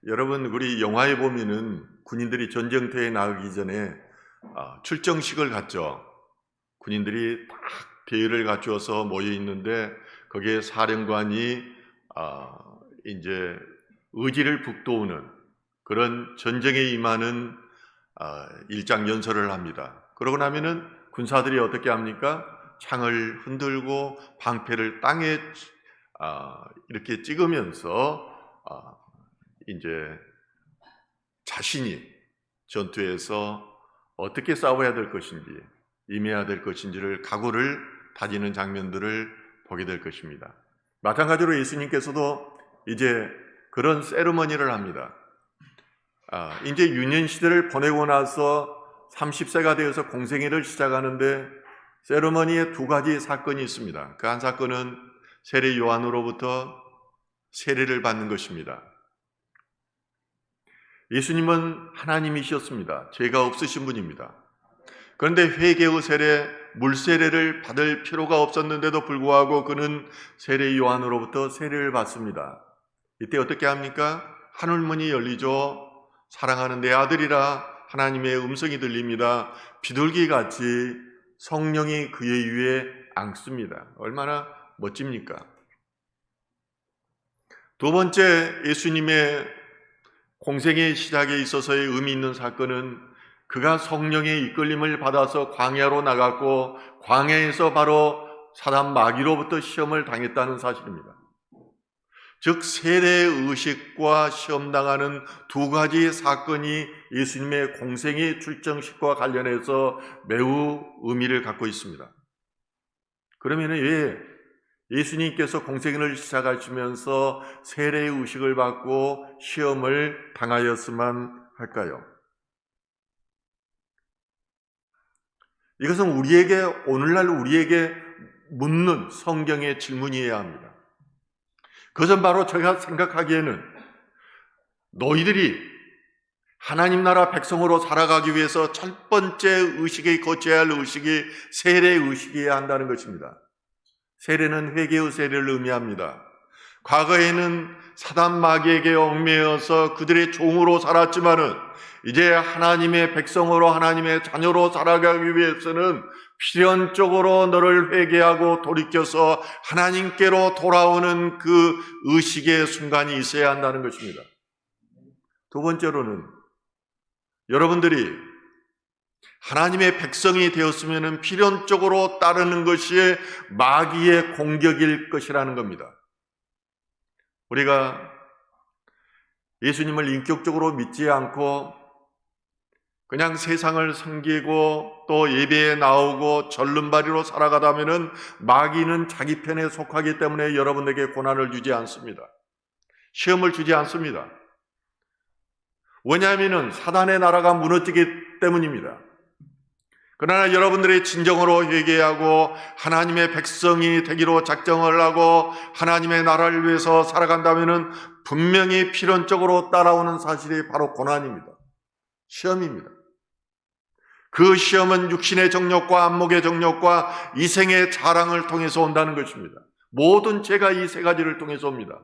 여러분, 우리 영화에 보면은 군인들이 전쟁터에 나가기 전에 출정식을 갖죠. 군인들이 딱 대열을 갖추어서 모여 있는데 거기에 사령관이 아, 이제 의지를 북돋우는 그런 전쟁에 임하는 일장 연설을 합니다. 그러고 나면은 군사들이 어떻게 합니까? 창을 흔들고 방패를 땅에 이렇게 찍으면서 이제 자신이 전투에서 어떻게 싸워야 될 것인지, 임해야 될 것인지를 각오를 다지는 장면들을 보게 될 것입니다. 마찬가지로 예수님께서도 이제 그런 세리머니를 합니다. 이제 유년 시대를 보내고 나서 30세가 되어서 공생애를 시작하는데 세리머니에 두 가지 사건이 있습니다. 그 한 사건은 세례 요한으로부터 세례를 받는 것입니다. 예수님은 하나님이셨습니다. 죄가 없으신 분입니다. 그런데 회개의 세례, 물세례를 받을 필요가 없었는데도 불구하고 그는 세례 요한으로부터 세례를 받습니다. 이때 어떻게 합니까? 하늘문이 열리죠. 사랑하는 내 아들이라 하나님의 음성이 들립니다. 비둘기같이 성령이 그의 위에 앉습니다. 얼마나 멋집니까? 두 번째, 예수님의 공생의 시작에 있어서의 의미 있는 사건은 그가 성령의 이끌림을 받아서 광야로 나갔고 광야에서 바로 사단 마귀로부터 시험을 당했다는 사실입니다. 즉 세례의식과 시험당하는 두 가지 사건이 예수님의 공생의 출정식과 관련해서 매우 의미를 갖고 있습니다. 그러면 왜 예수님께서 공생애를 시작하시면서 세례의식을 받고 시험을 당하였으만 할까요? 이것은 오늘날 우리에게 묻는 성경의 질문이어야 합니다. 그것은 바로 제가 생각하기에는 너희들이 하나님 나라 백성으로 살아가기 위해서 첫 번째 의식에 거쳐야 할 의식이 세례의식이어야 한다는 것입니다. 세례는 회개의 세례를 의미합니다. 과거에는 사단 마귀에게 얽매여서 그들의 종으로 살았지만은 이제 하나님의 백성으로 하나님의 자녀로 살아가기 위해서는 필연적으로 너를 회개하고 돌이켜서 하나님께로 돌아오는 그 의식의 순간이 있어야 한다는 것입니다. 두 번째로는 여러분들이 하나님의 백성이 되었으면 필연적으로 따르는 것이 마귀의 공격일 것이라는 겁니다. 우리가 예수님을 인격적으로 믿지 않고 그냥 세상을 섬기고 또 예배에 나오고 절름발이로 살아가다면은 마귀는 자기 편에 속하기 때문에 여러분에게 고난을 주지 않습니다. 시험을 주지 않습니다. 왜냐하면 사단의 나라가 무너지기 때문입니다. 그러나 여러분들이 진정으로 회개하고 하나님의 백성이 되기로 작정을 하고 하나님의 나라를 위해서 살아간다면 분명히 필연적으로 따라오는 사실이 바로 고난입니다. 시험입니다. 그 시험은 육신의 정욕과 안목의 정욕과 이생의 자랑을 통해서 온다는 것입니다. 모든 죄가 이 세 가지를 통해서 옵니다.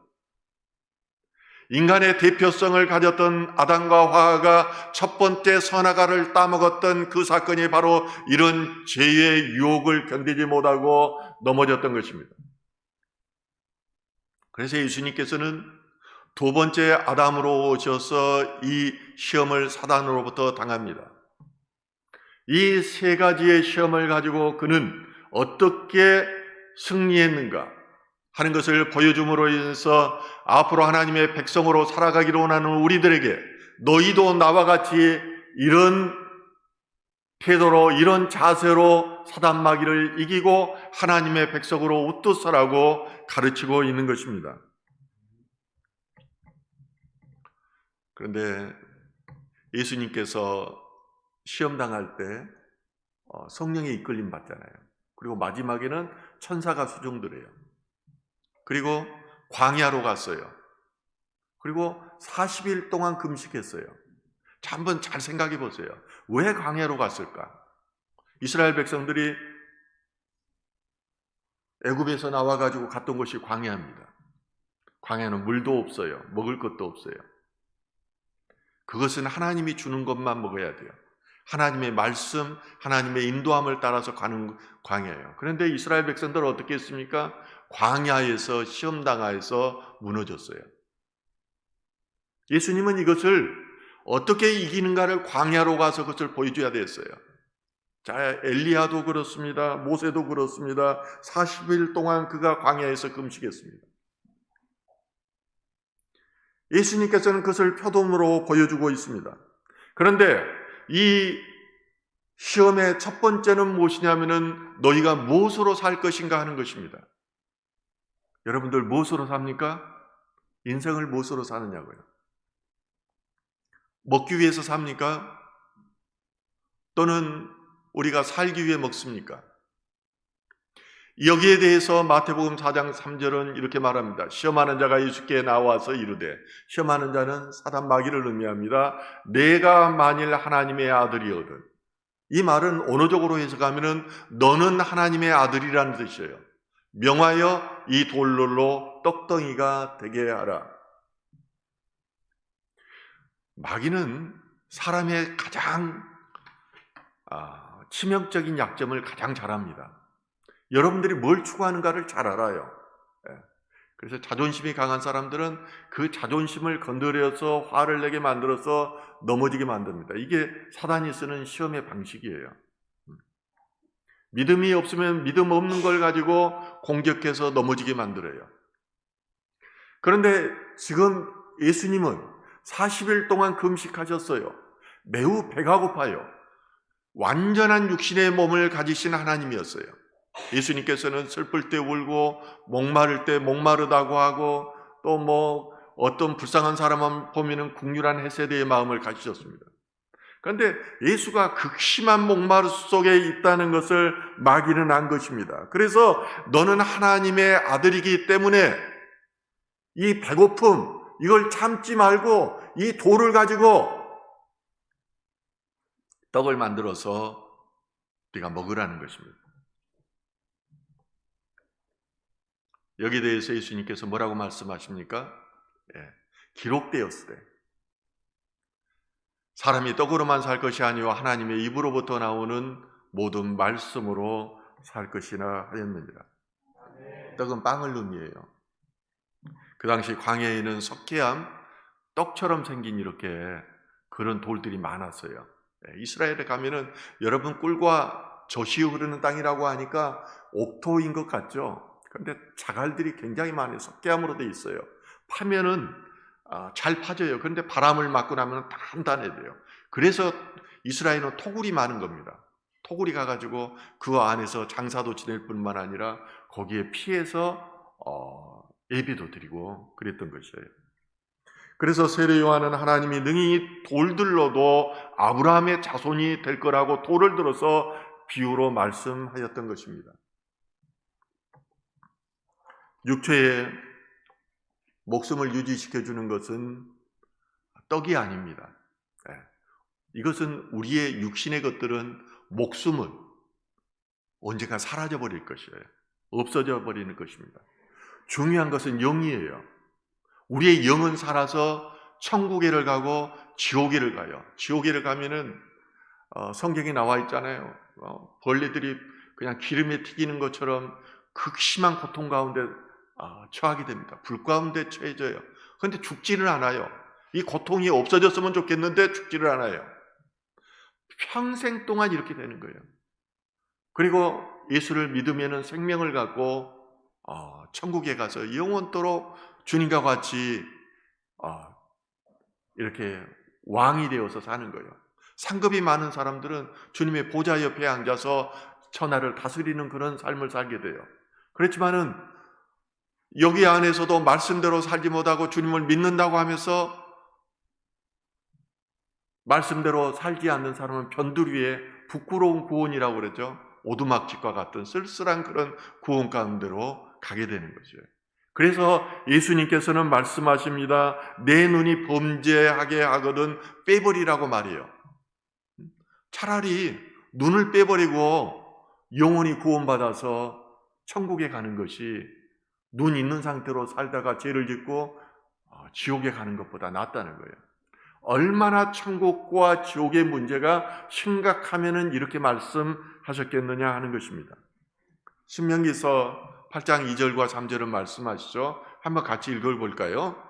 인간의 대표성을 가졌던 아담과 화가 첫 번째 선악과를 따먹었던 그 사건이 바로 이런 죄의 유혹을 견디지 못하고 넘어졌던 것입니다. 그래서 예수님께서는 두 번째 아담으로 오셔서 이 시험을 사단으로부터 당합니다. 이 세 가지의 시험을 가지고 그는 어떻게 승리했는가 하는 것을 보여줌으로 인해서 앞으로 하나님의 백성으로 살아가기로 원하는 우리들에게 너희도 나와 같이 이런 태도로 이런 자세로 사단 마귀를 이기고 하나님의 백성으로 웃듯 서라고 가르치고 있는 것입니다. 그런데 예수님께서 시험당할 때 성령의 이끌림 받잖아요. 그리고 마지막에는 천사가 수종드려요. 그리고 광야로 갔어요. 그리고 40일 동안 금식했어요. 자, 한번 잘 생각해 보세요. 왜 광야로 갔을까? 이스라엘 백성들이 애굽에서 나와가지고 갔던 곳이 광야입니다. 광야는 물도 없어요. 먹을 것도 없어요. 그것은 하나님이 주는 것만 먹어야 돼요. 하나님의 말씀, 하나님의 인도함을 따라서 가는 광야예요. 그런데 이스라엘 백성들은 어떻게 했습니까? 광야에서 시험당하여서 무너졌어요. 예수님은 이것을 어떻게 이기는가를 광야로 가서 그것을 보여줘야 됐어요. 자, 엘리야도 그렇습니다. 모세도 그렇습니다. 40일 동안 그가 광야에서 금식했습니다. 예수님께서는 그것을 표범으로 보여주고 있습니다. 그런데 이 시험의 첫 번째는 무엇이냐면은 너희가 무엇으로 살 것인가 하는 것입니다. 여러분들 무엇으로 삽니까? 인생을 무엇으로 사느냐고요. 먹기 위해서 삽니까? 또는 우리가 살기 위해 먹습니까? 여기에 대해서 마태복음 4장 3절은 이렇게 말합니다. 시험하는 자가 예수께 나와서 이르되, 시험하는 자는 사단 마귀를 의미합니다. 내가 만일 하나님의 아들이거든. 이 말은 언어적으로 해석하면은 너는 하나님의 아들이라는 뜻이에요. 명하여 이 돌로 떡덩이가 되게 하라. 마귀는 사람의 가장 치명적인 약점을 가장 잘 압니다. 여러분들이 뭘 추구하는가를 잘 알아요. 그래서 자존심이 강한 사람들은 그 자존심을 건드려서 화를 내게 만들어서 넘어지게 만듭니다. 이게 사단이 쓰는 시험의 방식이에요. 믿음이 없으면 믿음 없는 걸 가지고 공격해서 넘어지게 만들어요. 그런데 지금 예수님은 40일 동안 금식하셨어요. 매우 배가 고파요. 완전한 육신의 몸을 가지신 하나님이었어요. 예수님께서는 슬플 때 울고 목마를 때 목마르다고 하고 또 어떤 불쌍한 사람만 보면은 국률한 헤세드의 마음을 가지셨습니다. 그런데 예수가 극심한 목마름 속에 있다는 것을 마귀는 안 것입니다. 그래서 너는 하나님의 아들이기 때문에 이 배고픔 이걸 참지 말고 이 돌을 가지고 떡을 만들어서 네가 먹으라는 것입니다. 여기에 대해서 예수님께서 뭐라고 말씀하십니까? 기록되었으되 사람이 떡으로만 살 것이 아니요 하나님의 입으로부터 나오는 모든 말씀으로 살 것이나 하였느니라. 떡은 빵을 의미해요. 그 당시 광야에는 석회암, 떡처럼 생긴 이렇게 그런 돌들이 많았어요. 이스라엘에 가면은 여러분 꿀과 젖이 흐르는 땅이라고 하니까 옥토인 것 같죠? 그런데 자갈들이 굉장히 많아요. 석회암으로 되어 있어요. 파면은 잘 파져요. 그런데 바람을 맞고 나면 단단해져요. 그래서 이스라엘은 토굴이 많은 겁니다. 토굴이 가가지고 그 안에서 장사도 지낼 뿐만 아니라 거기에 피해서 예배도 드리고 그랬던 것이에요. 그래서 세례 요한은 하나님이 능히 돌들로도 아브라함의 자손이 될 거라고 돌을 들어서 비유로 말씀하였던 것입니다. 육체의 목숨을 유지시켜주는 것은 떡이 아닙니다. 이것은 우리의 육신의 것들은 목숨은 언젠가 사라져버릴 것이에요. 없어져 버리는 것입니다. 중요한 것은 영이에요. 우리의 영은 살아서 천국에를 가고 지옥에를 가요. 지옥에를 가면은 성경에 나와 있잖아요. 벌레들이 그냥 기름에 튀기는 것처럼 극심한 고통 가운데 처하게 됩니다. 불 가운데 처해져요. 그런데 죽지를 않아요. 이 고통이 없어졌으면 좋겠는데 죽지를 않아요. 평생 동안 이렇게 되는 거예요. 그리고 예수를 믿으면 생명을 갖고 천국에 가서 영원토록 주님과 같이 이렇게 왕이 되어서 사는 거예요. 상급이 많은 사람들은 주님의 보좌 옆에 앉아서 천하를 다스리는 그런 삶을 살게 돼요. 그렇지만은 여기 안에서도 말씀대로 살지 못하고 주님을 믿는다고 하면서 말씀대로 살지 않는 사람은 변두리 위에 부끄러운 구원이라고 그러죠. 오두막집과 같은 쓸쓸한 그런 구원 가운데로 가게 되는 거죠. 그래서 예수님께서는 말씀하십니다. 내 눈이 범죄하게 하거든 빼버리라고 말해요. 차라리 눈을 빼버리고 영원히 구원받아서 천국에 가는 것이 눈 있는 상태로 살다가 죄를 짓고 지옥에 가는 것보다 낫다는 거예요. 얼마나 천국과 지옥의 문제가 심각하면은 이렇게 말씀하셨겠느냐 하는 것입니다. 신명기서 8장 2절과 3절은 말씀하시죠. 한번 같이 읽어볼까요?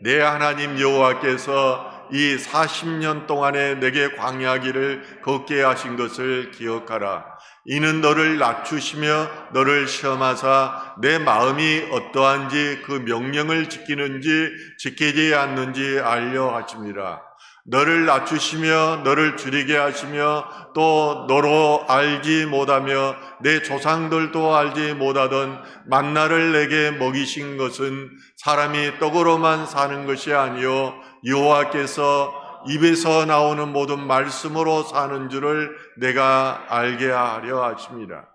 내 하나님 여호와께서 이 40년 동안에 내게 광야길을 걷게 하신 것을 기억하라. 이는 너를 낮추시며 너를 시험하사 내 마음이 어떠한지 그 명령을 지키는지 지키지 않는지 알려 하심이라. 너를 낮추시며 너를 줄이게 하시며 또 너로 알지 못하며 내 조상들도 알지 못하던 만나를 내게 먹이신 것은 사람이 떡으로만 사는 것이 아니요 여호와께서 입에서 나오는 모든 말씀으로 사는 줄을 내가 알게 하려 하십니다.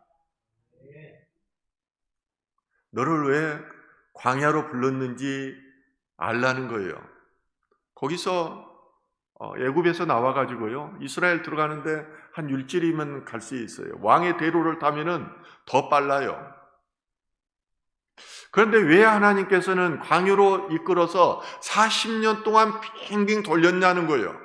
너를 왜 광야로 불렀는지 알라는 거예요. 거기서 애굽에서 나와가지고요 이스라엘 들어가는데 한 일주일이면 갈 수 있어요. 왕의 대로를 타면은 더 빨라요. 그런데 왜 하나님께서는 광야로 이끌어서 40년 동안 빙빙 돌렸냐는 거예요.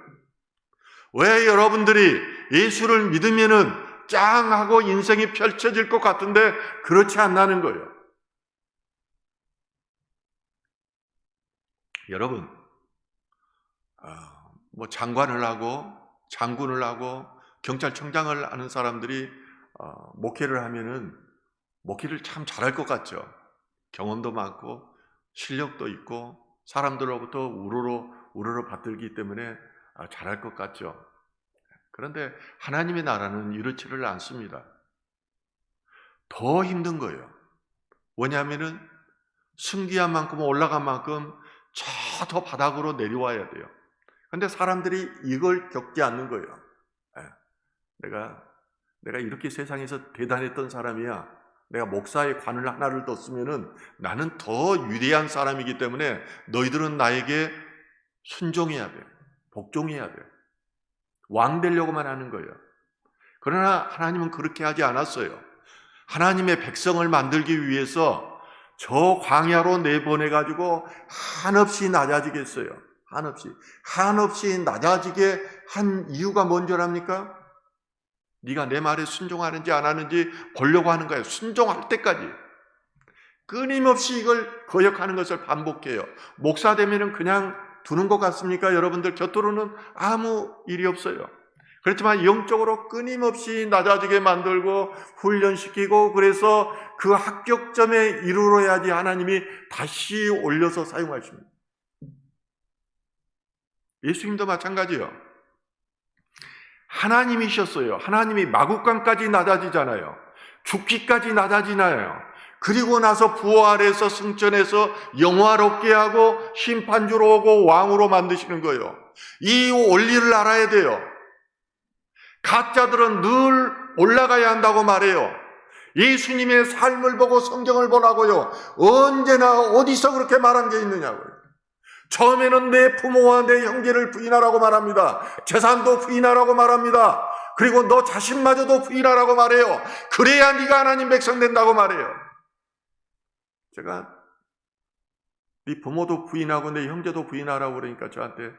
왜 여러분들이 예수를 믿으면은 짱하고 인생이 펼쳐질 것 같은데 그렇지 않나는 거예요. 여러분, 뭐 장관을 하고 장군을 하고 경찰청장을 하는 사람들이 목회를 하면은 목회를 참 잘할 것 같죠. 경험도 많고 실력도 있고 사람들로부터 우러러 받들기 때문에 잘할 것 같죠. 그런데 하나님의 나라는 이렇지를 않습니다. 더 힘든 거예요. 왜냐하면은 승기한 만큼 올라간 만큼 저 더 바닥으로 내려와야 돼요. 그런데 사람들이 이걸 겪지 않는 거예요. 내가 이렇게 세상에서 대단했던 사람이야. 내가 목사의 관을 하나를 뒀으면은 나는 더 위대한 사람이기 때문에 너희들은 나에게 순종해야 돼. 복종해야 돼. 왕 되려고만 하는 거예요. 그러나 하나님은 그렇게 하지 않았어요. 하나님의 백성을 만들기 위해서 저 광야로 내보내가지고 한없이 낮아지겠어요. 한없이 낮아지게 한 이유가 뭔 줄 압니까? 네가 내 말에 순종하는지 안 하는지 보려고 하는 거예요. 순종할 때까지. 끊임없이 이걸 거역하는 것을 반복해요. 목사 되면은 그냥 두는 것 같습니까? 여러분들 곁으로는 아무 일이 없어요. 그렇지만 영적으로 끊임없이 낮아지게 만들고 훈련시키고 그래서 그 합격점에 이르러야지 하나님이 다시 올려서 사용하십니다. 예수님도 마찬가지예요. 하나님이셨어요. 하나님이 마국간까지 낮아지잖아요. 죽기까지 낮아지나요. 그리고 나서 부활해서 승천해서 영화롭게 하고 심판주로 오고 왕으로 만드시는 거예요. 이 원리를 알아야 돼요. 가짜들은 늘 올라가야 한다고 말해요. 예수님의 삶을 보고 성경을 보라고요. 언제나 어디서 그렇게 말한 게 있느냐고요. 처음에는 내 부모와 내 형제를 부인하라고 말합니다. 재산도 부인하라고 말합니다. 그리고 너 자신마저도 부인하라고 말해요. 그래야 네가 하나님 백성 된다고 말해요. 제가 네 부모도 부인하고 내 형제도 부인하라고 그러니까 저한테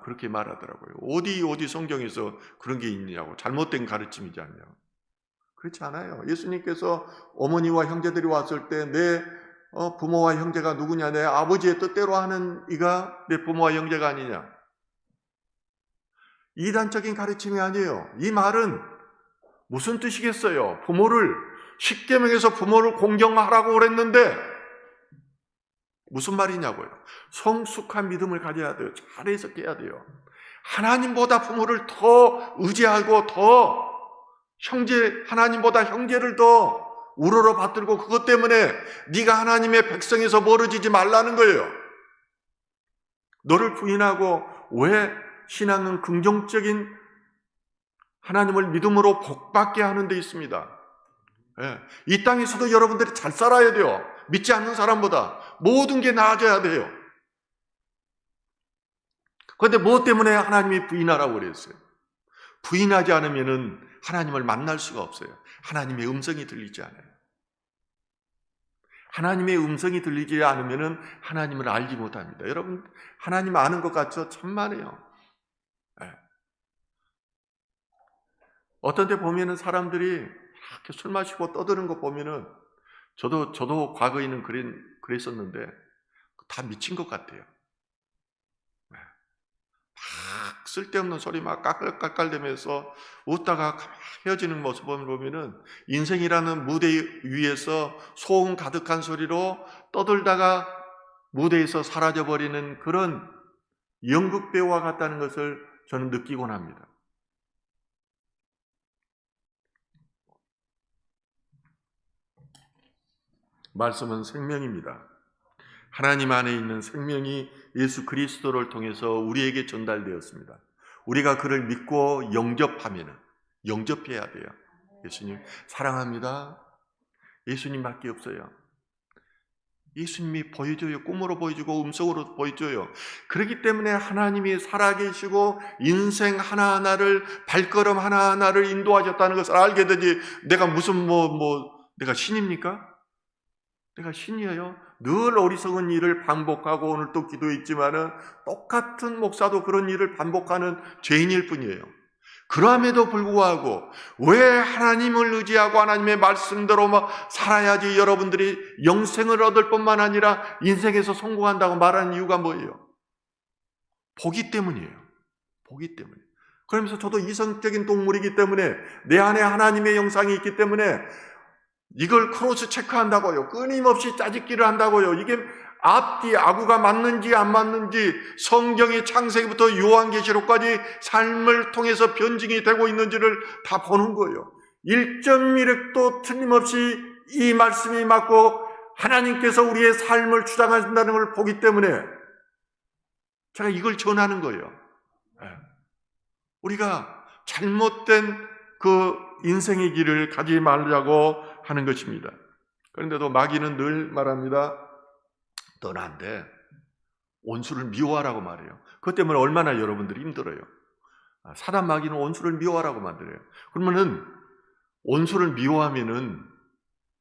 그렇게 말하더라고요. 어디 성경에서 그런 게 있느냐고. 잘못된 가르침이지 않냐고. 그렇지 않아요. 예수님께서 어머니와 형제들이 왔을 때 내 부모와 형제가 누구냐? 내 아버지의 뜻대로 하는 이가 내 부모와 형제가 아니냐? 이단적인 가르침이 아니에요. 이 말은 무슨 뜻이겠어요? 십계명에서 부모를 공경하라고 그랬는데 무슨 말이냐고요? 성숙한 믿음을 가져야 돼요. 잘 해석해야 돼요. 하나님보다 부모를 더 의지하고 더 하나님보다 형제를 더 우러러 받들고 그것 때문에 네가 하나님의 백성에서 멀어지지 말라는 거예요. 너를 부인하고 왜 신앙은 긍정적인 하나님을 믿음으로 복받게 하는 데 있습니다. 이 땅에서도 여러분들이 잘 살아야 돼요. 믿지 않는 사람보다 모든 게 나아져야 돼요. 그런데 무엇 때문에 하나님이 부인하라고 그랬어요? 부인하지 않으면 하나님을 만날 수가 없어요. 하나님의 음성이 들리지 않아요. 하나님의 음성이 들리지 않으면 하나님을 알지 못합니다. 여러분, 하나님 아는 것 같죠? 천만에요. 네. 어떤 때 보면은 사람들이 이렇게 술 마시고 떠드는 거 보면은 저도 과거에는 그랬었는데 다 미친 것 같아요. 막 쓸데없는 소리 막 깔깔깔깔대면서 웃다가 헤어지는 모습을 보면은 인생이라는 무대 위에서 소음 가득한 소리로 떠들다가 무대에서 사라져버리는 그런 연극배우와 같다는 것을 저는 느끼곤 합니다. 말씀은 생명입니다. 하나님 안에 있는 생명이 예수 그리스도를 통해서 우리에게 전달되었습니다. 우리가 그를 믿고 영접해야 돼요. 예수님 사랑합니다. 예수님밖에 없어요. 예수님이 보여줘요. 꿈으로 보여주고 음성으로 보여줘요. 그렇기 때문에 하나님이 살아계시고 인생 하나하나를, 발걸음 하나하나를 인도하셨다는 것을 알게 되지. 내가 무슨 내가 신입니까? 내가 신이에요? 늘 어리석은 일을 반복하고, 오늘 또 기도했지만은 똑같은 목사도 그런 일을 반복하는 죄인일 뿐이에요. 그럼에도 불구하고 왜 하나님을 의지하고 하나님의 말씀대로 살아야지 여러분들이 영생을 얻을 뿐만 아니라 인생에서 성공한다고 말하는 이유가 뭐예요? 보기 때문이에요. 보기 때문에. 그러면서 저도 이성적인 동물이기 때문에 내 안에 하나님의 영상이 있기 때문에 이걸 크로스 체크한다고요. 끊임없이 짜집기를 한다고요. 이게 앞뒤 아구가 맞는지 안 맞는지, 성경의 창세기부터 요한계시록까지 삶을 통해서 변증이 되고 있는지를 다 보는 거예요. 1.1획도 틀림없이 이 말씀이 맞고 하나님께서 우리의 삶을 주장하신다는 걸 보기 때문에 제가 이걸 전하는 거예요. 우리가 잘못된 그 인생의 길을 가지 말자고 하는 것입니다. 그런데도 마귀는 늘 말합니다. 너는 안 돼. 원수를 미워하라고 말해요. 그것 때문에 얼마나 여러분들이 힘들어요. 사단 마귀는 원수를 미워하라고 만들어요. 그러면은 원수를 미워하면은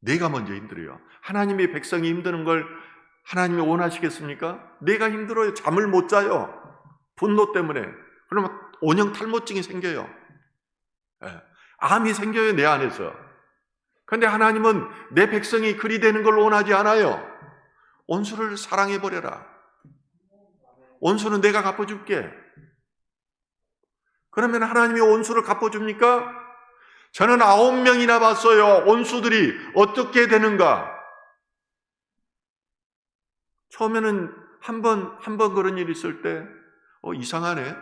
내가 먼저 힘들어요. 하나님의 백성이 힘드는 걸 하나님이 원하시겠습니까? 내가 힘들어요. 잠을 못 자요. 분노 때문에. 그러면 온형 탈모증이 생겨요. 암이 생겨요, 내 안에서. 그런데 하나님은 내 백성이 그리 되는 걸 원하지 않아요. 원수를 사랑해버려라. 원수는 내가 갚아줄게. 그러면 하나님이 원수를 갚아줍니까? 저는 9명이나 봤어요. 원수들이 어떻게 되는가. 처음에는 한 번 그런 일이 있을 때 이상하네.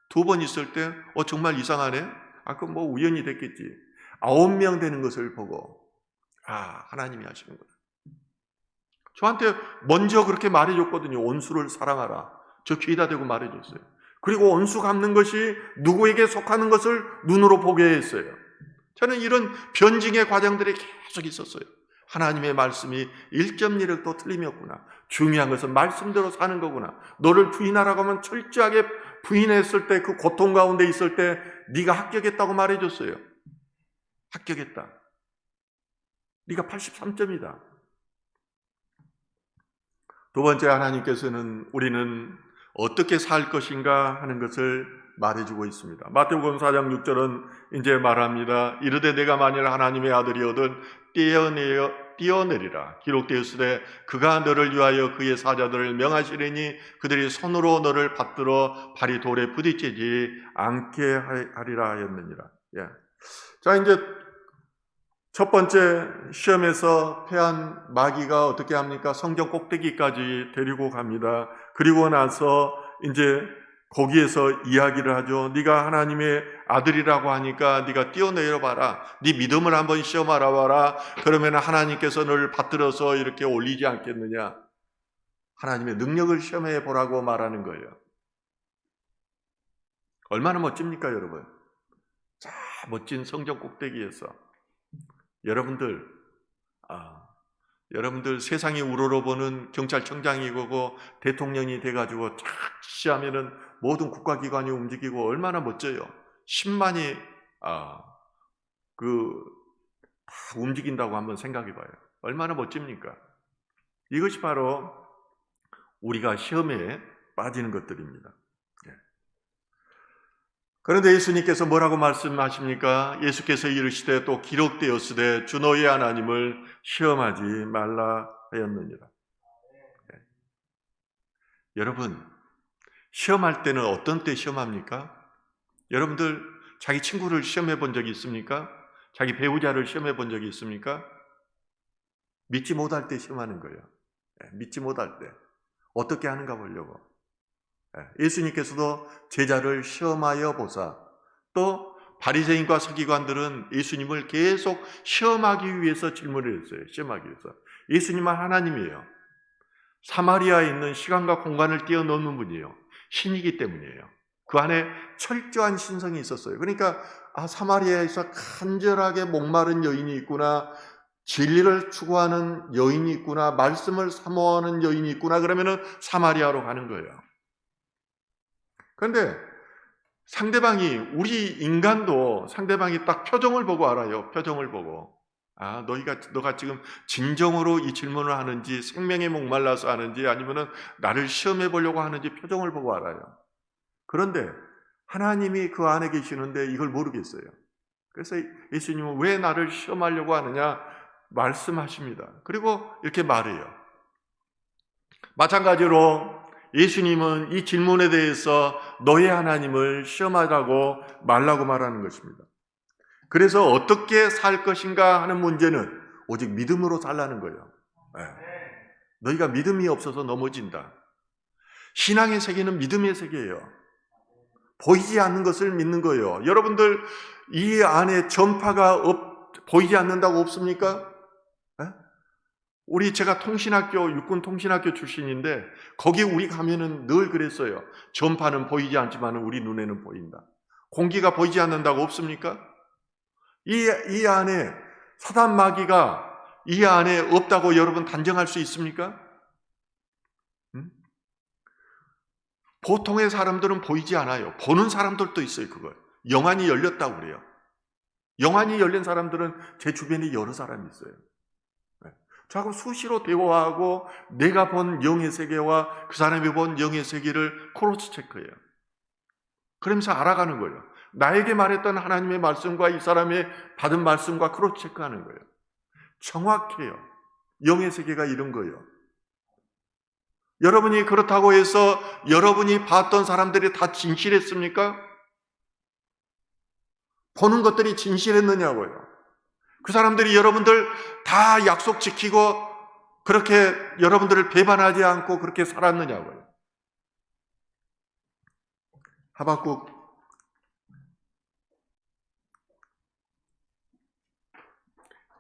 2번 있을 때 정말 이상하네. 그건 우연히 됐겠지. 9명 되는 것을 보고 하나님이 하시는구나. 저한테 먼저 그렇게 말해줬거든요. 원수를 사랑하라. 저 귀에다 대고 말해줬어요. 그리고 원수 갚는 것이 누구에게 속하는 것을 눈으로 보게 했어요. 저는 이런 변증의 과정들이 계속 있었어요. 하나님의 말씀이 1.1획도 틀림이 없구나. 중요한 것은 말씀대로 사는 거구나. 너를 부인하라고 하면 철저하게 부인했을 때, 그 고통 가운데 있을 때 네가 합격했다고 말해줬어요. 합격했다. 네가 83점이다. 두 번째, 하나님께서는 우리는 어떻게 살 것인가 하는 것을 말해주고 있습니다. 마태복음 4장 6절은 이제 말합니다. 이르되 내가 만일 하나님의 아들이거든 뛰어내리라. 기록되었으되 그가 너를 위하여 그의 사자들을 명하시리니 그들이 손으로 너를 받들어 발이 돌에 부딪히지 않게 하리라 하였느니라. 자, 이제 첫 번째 시험에서 패한 마귀가 어떻게 합니까? 성경 꼭대기까지 데리고 갑니다. 그리고 나서 이제 거기에서 이야기를 하죠. 네가 하나님의 아들이라고 하니까 네가 뛰어내려 봐라. 네 믿음을 한번 시험하라 봐라. 그러면 하나님께서 너를 받들어서 이렇게 올리지 않겠느냐. 하나님의 능력을 시험해 보라고 말하는 거예요. 얼마나 멋집니까, 여러분? 자, 멋진 성경 꼭대기에서 여러분들 세상이 우러러보는 경찰청장이고 대통령이 돼가지고 착 지시하면은 모든 국가기관이 움직이고 얼마나 멋져요. 10만이 다 움직인다고 한번 생각해봐요. 얼마나 멋집니까? 이것이 바로 우리가 시험에 빠지는 것들입니다. 그런데 예수님께서 뭐라고 말씀하십니까? 예수께서 이르시되 또 기록되었으되 주 너희 하나님을 시험하지 말라 하였느니라. 여러분, 시험할 때는 어떤 때 시험합니까? 여러분들 자기 친구를 시험해 본 적이 있습니까? 자기 배우자를 시험해 본 적이 있습니까? 믿지 못할 때 시험하는 거예요. 믿지 못할 때 어떻게 하는가 보려고. 예수님께서도 제자를 시험하여 보사, 또 바리새인과 서기관들은 예수님을 계속 시험하기 위해서 질문을 했어요. 시험하기 위해서. 예수님은 하나님이에요. 사마리아에 있는 시간과 공간을 뛰어넘는 분이에요. 신이기 때문이에요. 그 안에 철저한 신성이 있었어요. 그러니까 사마리아에서 간절하게 목마른 여인이 있구나, 진리를 추구하는 여인이 있구나, 말씀을 사모하는 여인이 있구나, 그러면은 사마리아로 가는 거예요. 그런데 상대방이, 우리 인간도 상대방이 딱 표정을 보고 알아요. 표정을 보고. 너가 지금 진정으로 이 질문을 하는지, 생명에 목말라서 하는지, 아니면은 나를 시험해 보려고 하는지 표정을 보고 알아요. 그런데 하나님이 그 안에 계시는데 이걸 모르겠어요. 그래서 예수님은 왜 나를 시험하려고 하느냐 말씀하십니다. 그리고 이렇게 말해요. 마찬가지로 예수님은 이 질문에 대해서 너의 하나님을 시험하라고 말라고 말하는 것입니다. 그래서 어떻게 살 것인가 하는 문제는 오직 믿음으로 살라는 거예요. 너희가 믿음이 없어서 넘어진다. 신앙의 세계는 믿음의 세계예요. 보이지 않는 것을 믿는 거예요. 여러분들 이 안에 전파가 보이지 않는다고 없습니까? 제가 통신학교, 육군 통신학교 출신인데 거기 우리 가면은 늘 그랬어요. 전파는 보이지 않지만 우리 눈에는 보인다. 공기가 보이지 않는다고 없습니까? 이 안에 사단 마귀가 이 안에 없다고 여러분 단정할 수 있습니까? 보통의 사람들은 보이지 않아요. 보는 사람들도 있어요, 그걸. 영안이 열렸다고 그래요. 영안이 열린 사람들은 제 주변에 여러 사람이 있어요. 저하고 수시로 대화하고 내가 본 영의 세계와 그 사람이 본 영의 세계를 크로스 체크해요. 그러면서 알아가는 거예요. 나에게 말했던 하나님의 말씀과 이 사람의 받은 말씀과 크로스 체크하는 거예요. 정확해요. 영의 세계가 이런 거예요. 여러분이 그렇다고 해서 여러분이 봤던 사람들이 다 진실했습니까? 보는 것들이 진실했느냐고요. 그 사람들이 여러분들 다 약속 지키고 그렇게 여러분들을 배반하지 않고 그렇게 살았느냐고요. 하박국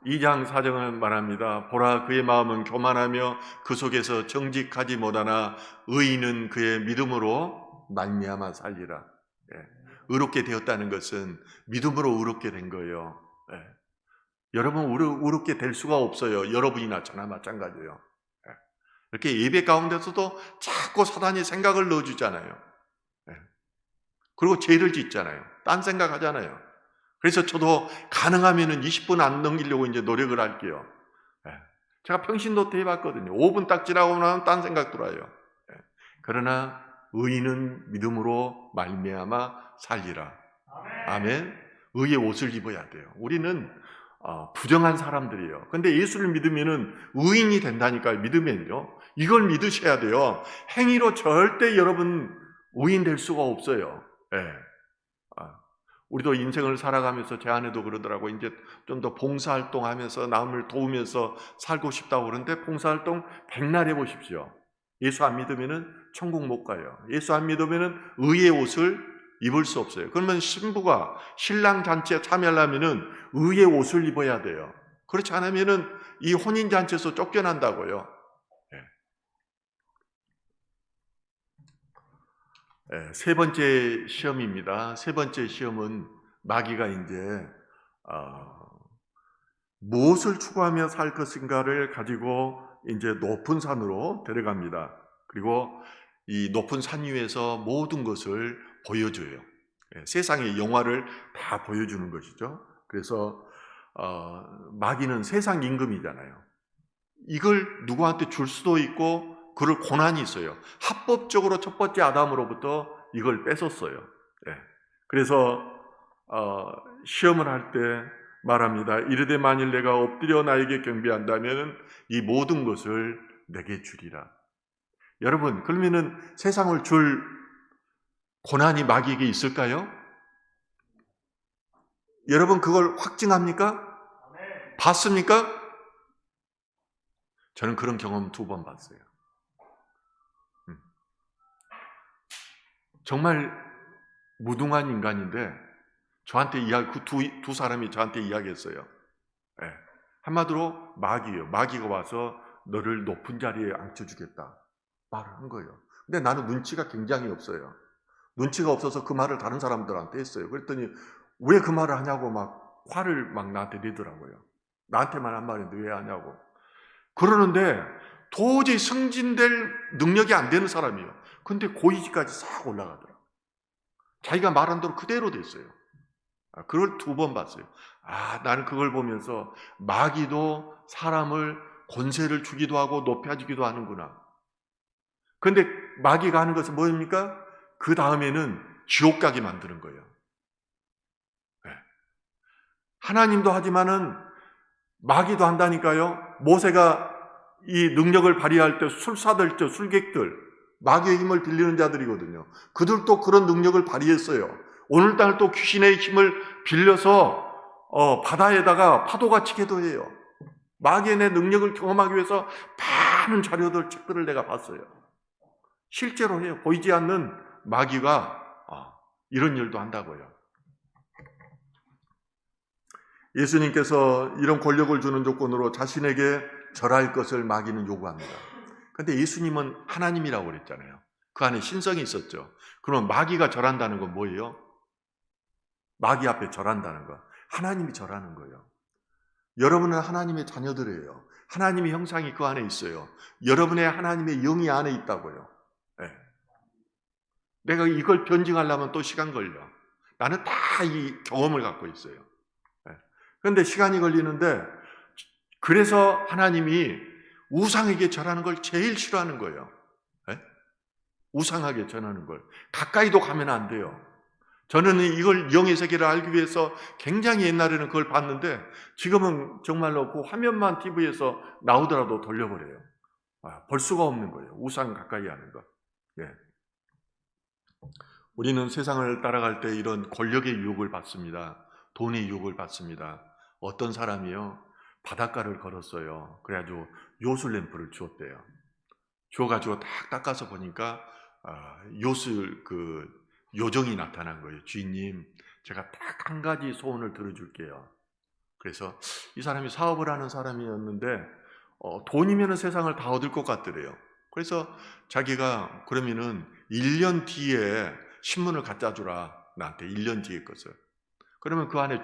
2장 4절은 말합니다. 보라, 그의 마음은 교만하며 그 속에서 정직하지 못하나 의인은 그의 믿음으로 말미암아 살리라. 의롭게 되었다는 것은 믿음으로 의롭게 된 거예요. 여러분 의롭게 될 수가 없어요. 여러분이나 저나 마찬가지예요. 이렇게 예배 가운데서도 자꾸 사단이 생각을 넣어주잖아요. 그리고 죄를 짓잖아요. 딴 생각하잖아요. 그래서 저도 가능하면은 20분 안 넘기려고 이제 노력을 할게요. 제가 평신도때 해봤거든요. 5분 딱 지나고 나면 딴 생각 들어요. 그러나 의인은 믿음으로 말미암아 살리라. 아멘. 의의 옷을 입어야 돼요. 우리는 부정한 사람들이에요. 근데 예수를 믿으면은 의인이 된다니까요. 믿으면요. 이걸 믿으셔야 돼요. 행위로 절대 여러분 의인 될 수가 없어요. 우리도 인생을 살아가면서 제 아내도 그러더라고. 이제 좀 더 봉사활동하면서 남을 도우면서 살고 싶다고 그러는데 봉사활동 백날 해보십시오. 예수 안 믿으면은 천국 못 가요. 예수 안 믿으면은 의의 옷을 입을 수 없어요. 그러면 신부가 신랑 잔치에 참여하려면은 의의 옷을 입어야 돼요. 그렇지 않으면은 이 혼인 잔치에서 쫓겨난다고요. 세 번째 시험입니다. 세 번째 시험은 마귀가 이제 무엇을 추구하며 살 것인가를 가지고 이제 높은 산으로 데려갑니다. 그리고 이 높은 산 위에서 모든 것을 보여줘요. 세상의 영화를 다 보여주는 것이죠. 그래서 마귀는 세상 임금이잖아요. 이걸 누구한테 줄 수도 있고 그럴 고난이 있어요. 합법적으로 첫 번째 아담으로부터 이걸 뺏었어요. 예. 그래서 시험을 할 때 말합니다. 이르되 만일 내가 엎드려 나에게 경배한다면 이 모든 것을 내게 주리라. 여러분, 그러면은 세상을 줄 고난이 마귀에게 있을까요? 여러분 그걸 확증합니까? 봤습니까? 저는 그런 경험 2번 봤어요. 정말 무능한 인간인데 저한테 그 두 사람이 저한테 이야기했어요. 네. 한마디로 마귀예요. 마귀가 와서 너를 높은 자리에 앉혀주겠다 말을 한 거예요. 근데 나는 눈치가 굉장히 없어요. 눈치가 없어서 그 말을 다른 사람들한테 했어요. 그랬더니 왜 그 말을 하냐고 막 화를 막 나한테 내더라고요. 나한테만 한 말인데 왜 하냐고. 그러는데 도저히 승진될 능력이 안 되는 사람이에요. 근데 고위직까지 싹 올라가더라고요. 자기가 말한 대로 그대로 됐어요. 그걸 2번 봤어요. 나는 그걸 보면서 마귀도 사람을 권세를 주기도 하고 높여주기도 하는구나. 근데 마귀가 하는 것은 뭐입니까? 그 다음에는 지옥 가게 만드는 거예요. 네. 하나님도 하지만은 마귀도 한다니까요. 모세가 이 능력을 발휘할 때 술사들, 술객들, 마귀의 힘을 빌리는 자들이거든요. 그들도 그런 능력을 발휘했어요. 오늘날 또 귀신의 힘을 빌려서 바다에다가 파도가 치게도 해요. 마귀의 능력을 경험하기 위해서 많은 자료들, 책들을 내가 봤어요. 실제로 해요. 보이지 않는 마귀가 이런 일도 한다고요. 예수님께서 이런 권력을 주는 조건으로 자신에게 절할 것을 마귀는 요구합니다. 그런데 예수님은 하나님이라고 그랬잖아요. 그 안에 신성이 있었죠. 그러면 마귀가 절한다는 건 뭐예요? 마귀 앞에 절한다는 거. 하나님이 절하는 거예요. 여러분은 하나님의 자녀들이에요. 하나님의 형상이 그 안에 있어요. 여러분의 하나님의 영이 안에 있다고요. 네. 내가 이걸 변증하려면 또 시간 걸려. 나는 다 이 경험을 갖고 있어요. 그런데 시간이 걸리는데 그래서 하나님이 우상에게 절하는 걸 제일 싫어하는 거예요. 네? 우상하게 전하는 걸. 가까이도 가면 안 돼요. 저는 이걸 영의 세계를 알기 위해서 굉장히 옛날에는 그걸 봤는데 지금은 정말로 그 화면만 TV에서 나오더라도 돌려버려요. 볼 수가 없는 거예요. 우상 가까이 하는 거. 예. 우리는 세상을 따라갈 때 이런 권력의 유혹을 받습니다. 돈의 유혹을 받습니다. 어떤 사람이요? 바닷가를 걸었어요. 그래가지고 요술램프를 주었대요. 주워가지고 딱 닦아서 보니까 요정이 나타난 거예요. 주인님, 제가 딱 한 가지 소원을 들어줄게요. 그래서 이 사람이 사업을 하는 사람이었는데 돈이면 세상을 다 얻을 것 같더래요. 그래서 자기가 그러면은 1년 뒤에 신문을 갖다 주라. 나한테 1년 뒤에 것을. 그러면 그 안에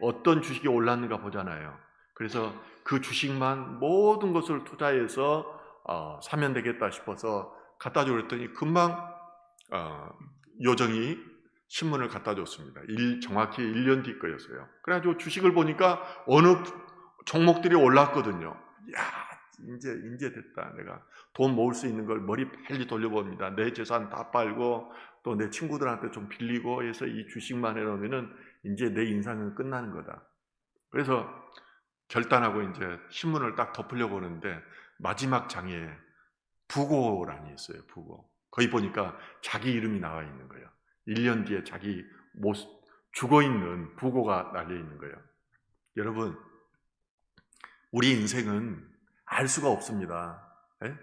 어떤 주식이 올랐는가 보잖아요. 그래서 그 주식만 모든 것을 투자해서 사면 되겠다 싶어서 갖다 줘 그랬더니 금방 요정이 신문을 갖다 줬습니다. 정확히 1년 뒤 거였어요. 그래가지고 주식을 보니까 어느 종목들이 올랐거든요. 이제 됐다. 내가 돈 모을 수 있는 걸 머리 빨리 돌려봅니다. 내 재산 다 팔고 또 내 친구들한테 좀 빌리고 해서 이 주식만 해놓으면은 이제 내 인생은 끝나는 거다. 그래서 결단하고 이제 신문을 딱 덮으려고 하는데 마지막 장에 부고란이 있어요. 부고. 거기 보니까 자기 이름이 나와 있는 거예요. 1년 뒤에 자기 모습, 죽어있는 부고가 날려있는 거예요. 여러분, 우리 인생은 알 수가 없습니다. 네?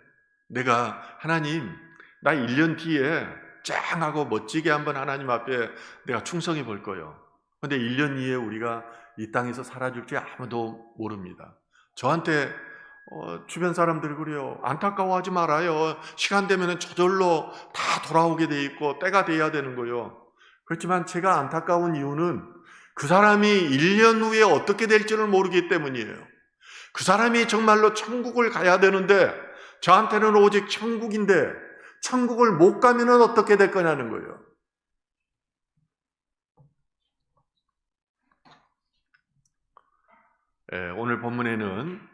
내가 하나님, 나 1년 뒤에 짱하고 멋지게 한번 하나님 앞에 내가 충성해 볼 거예요. 근데 1년 이후에 우리가 이 땅에서 살아줄지 아무도 모릅니다. 저한테 주변 사람들이 그래요. 안타까워하지 말아요. 시간 되면 저절로 다 돌아오게 돼 있고 때가 돼야 되는 거예요. 그렇지만 제가 안타까운 이유는 그 사람이 1년 후에 어떻게 될지를 모르기 때문이에요. 그 사람이 정말로 천국을 가야 되는데 저한테는 오직 천국인데 천국을 못 가면 어떻게 될 거냐는 거예요. 오늘 본문에는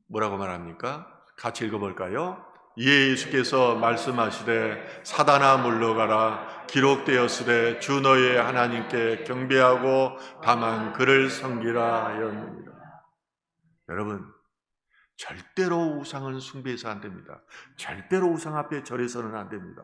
뭐라고 말합니까? 같이 읽어볼까요? 이에 예수께서 말씀하시되 사단아 물러가라 기록되었으되 주 너의 하나님께 경배하고 다만 그를 섬기라 하였느니라. 여러분, 절대로 우상은 숭배해서 안 됩니다. 절대로 우상 앞에 절해서는 안 됩니다.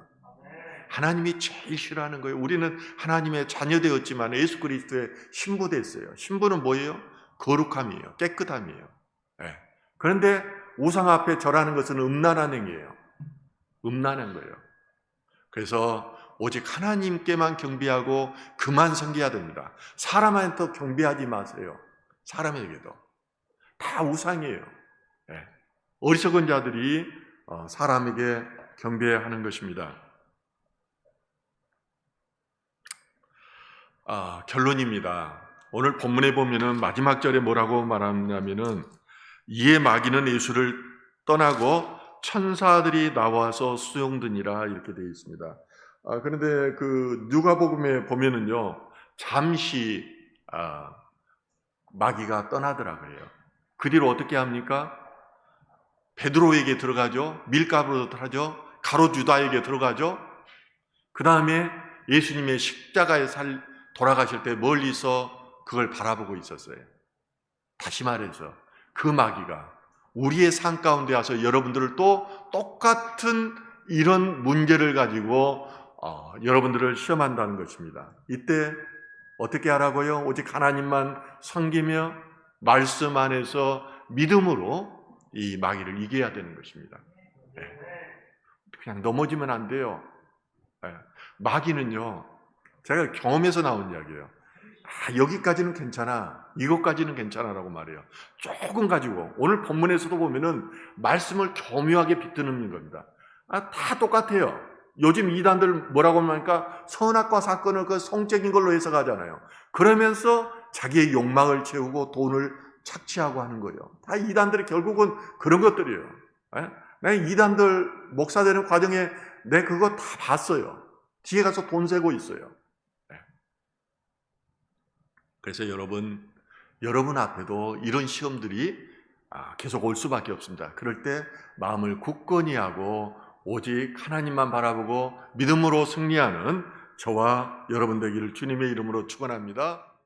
하나님이 제일 싫어하는 거예요. 우리는 하나님의 자녀되었지만 예수 그리스도의 신부됐어요. 신부는 뭐예요? 거룩함이에요. 깨끗함이에요. 네. 그런데 우상 앞에 절하는 것은 음란한 행위예요. 음란한 거예요. 그래서 오직 하나님께만 경배하고 그만 섬겨야 됩니다. 사람한테 경배하지 마세요. 사람에게도. 다 우상이에요. 네. 어리석은 자들이 사람에게 경배하는 것입니다. 결론입니다. 오늘 본문에 보면은 마지막 절에 뭐라고 말하냐면은 이에 마귀는 예수를 떠나고 천사들이 나와서 수용드니라 이렇게 되어 있습니다. 그런데 그 누가복음에 보면은요 잠시 마귀가 떠나더라고요. 그 뒤로 어떻게 합니까? 베드로에게 들어가죠. 밀가루로 들어가죠. 가롯유다에게 들어가죠. 그 다음에 예수님의 십자가에 돌아가실 때 멀리서 그걸 바라보고 있었어요. 다시 말해서 그 마귀가 우리의 삶 가운데 와서 여러분들을 또 똑같은 이런 문제를 가지고 여러분들을 시험한다는 것입니다. 이때 어떻게 하라고요? 오직 하나님만 섬기며 말씀 안에서 믿음으로 이 마귀를 이겨야 되는 것입니다. 그냥 넘어지면 안 돼요. 마귀는요, 제가 경험에서 나온 이야기예요. 여기까지는 괜찮아, 이것까지는 괜찮아라고 말해요. 조금 가지고 오늘 본문에서도 보면은 말씀을 교묘하게 비트는 겁니다. 다 똑같아요. 요즘 이단들 뭐라고 합니까? 선악과 사건을 그 성적인 걸로 해석하잖아요. 그러면서 자기의 욕망을 채우고 돈을 착취하고 하는 거예요. 다 이단들이 결국은 그런 것들이에요. 내가 이단들 목사 되는 과정에 내 그거 다 봤어요. 뒤에 가서 돈 세고 있어요. 그래서 여러분 앞에도 이런 시험들이 계속 올 수밖에 없습니다. 그럴 때 마음을 굳건히 하고 오직 하나님만 바라보고 믿음으로 승리하는 저와 여러분 되기를 주님의 이름으로 축원합니다.